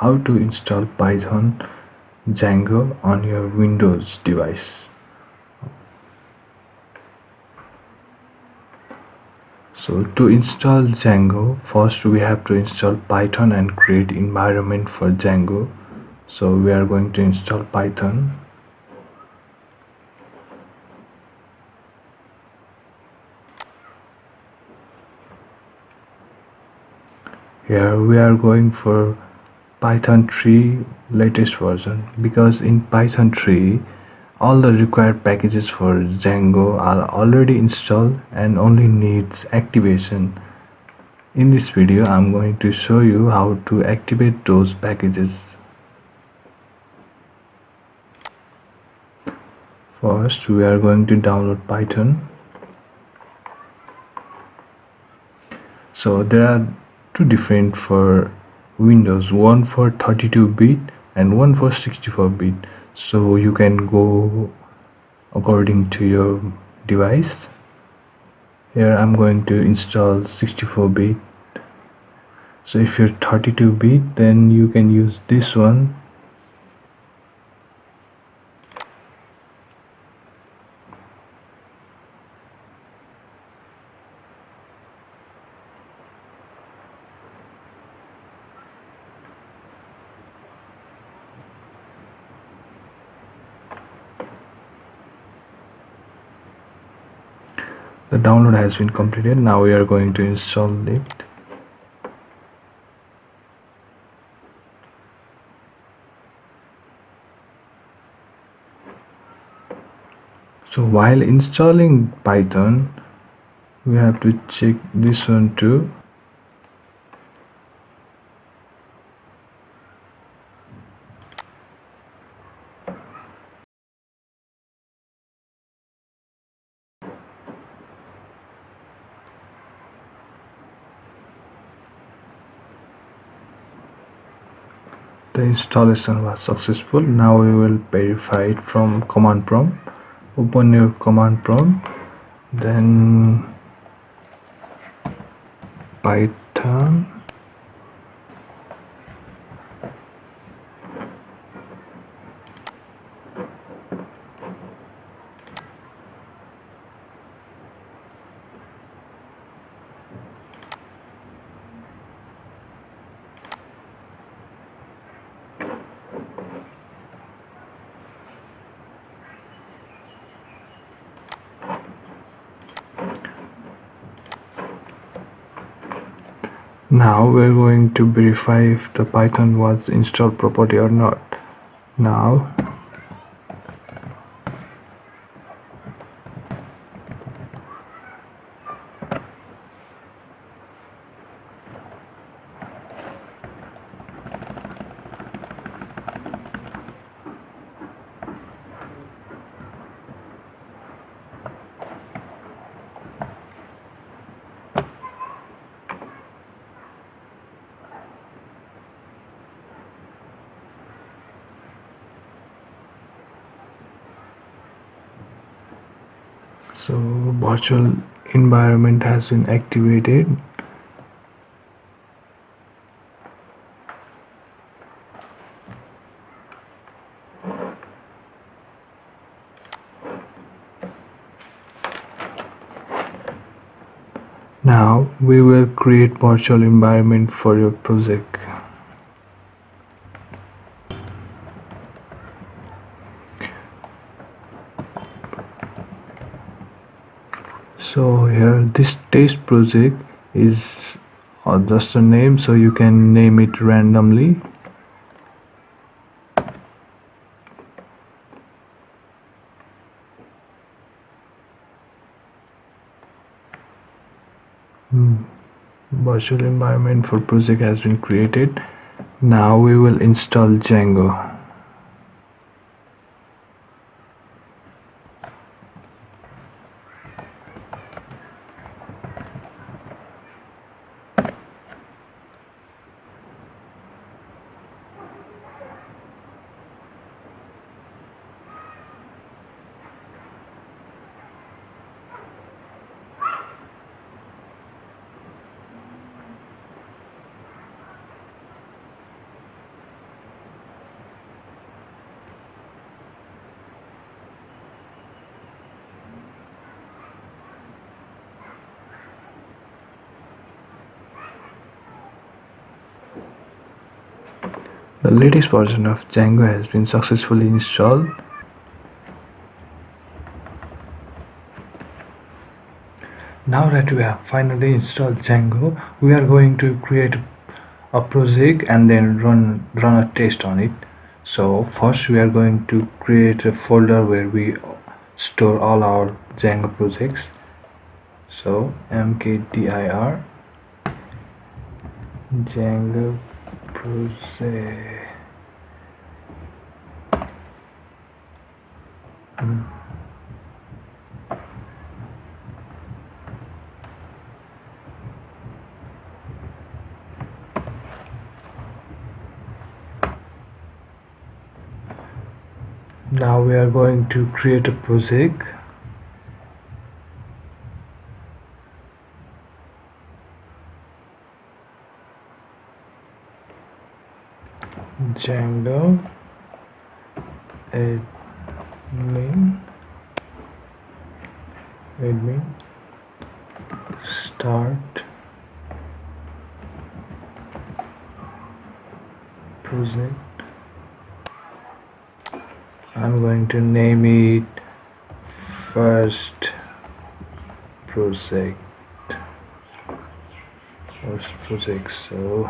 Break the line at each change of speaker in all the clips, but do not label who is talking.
how to install Python Django on your Windows device. So to install Django, first we have to install Python and create environment for Django. So we are going to install Python. Here we are going for Python 3 latest version, because in Python 3 all the required packages for Django are already installed and only needs activation. In this video I'm going to show you how to activate those packages. First we are going to download Python. So there are two different for Windows, one for 32-bit and one for 64-bit. So you can go according to your device. Here I'm going to install 64-bit. So if you're 32-bit, then you can use this one. The download has been completed. Now we are going to install it. So while installing Python, we have to check this one too. The installation was successful. Now we will verify it from command prompt. Open your command prompt, then Python Now we're going to verify if the Python was installed properly or not. Now so virtual environment has been activated. Now we will create virtual environment for your project. So here this test project is just a name, so you can name it randomly. Virtual environment for project has been created. Now we will install Django. The latest version of Django has been successfully installed. Now that we have finally installed Django, we are going to create a project and then run a test on it. So first we are going to create a folder where we store all our Django projects. So mkdir Django project. Now we are going to create a project. Django admin start project. I'm going to name it first project. So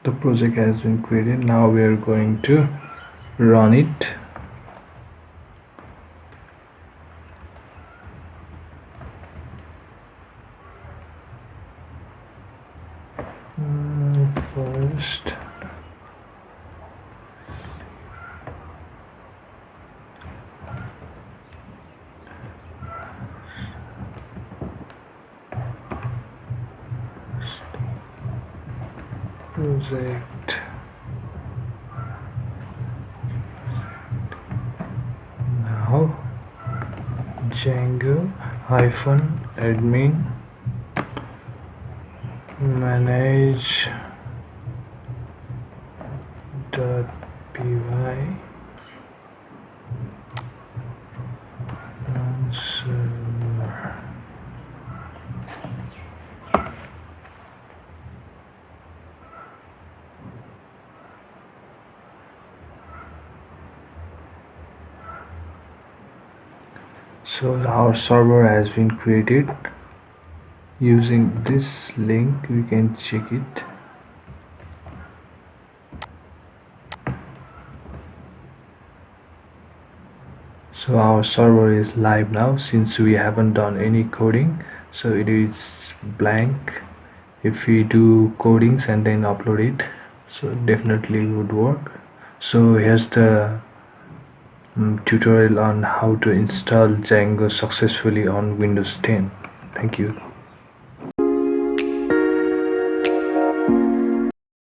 the project has been created. Now we are going to run it. First project. Now Django -admin manage .py server. So our server has been created. Using this link we can check it. So our server is live now since we haven't done any coding, so it is blank. If we do codings and then upload it, so definitely would work. So here's the tutorial on how to install Django successfully on Windows 10. Thank you.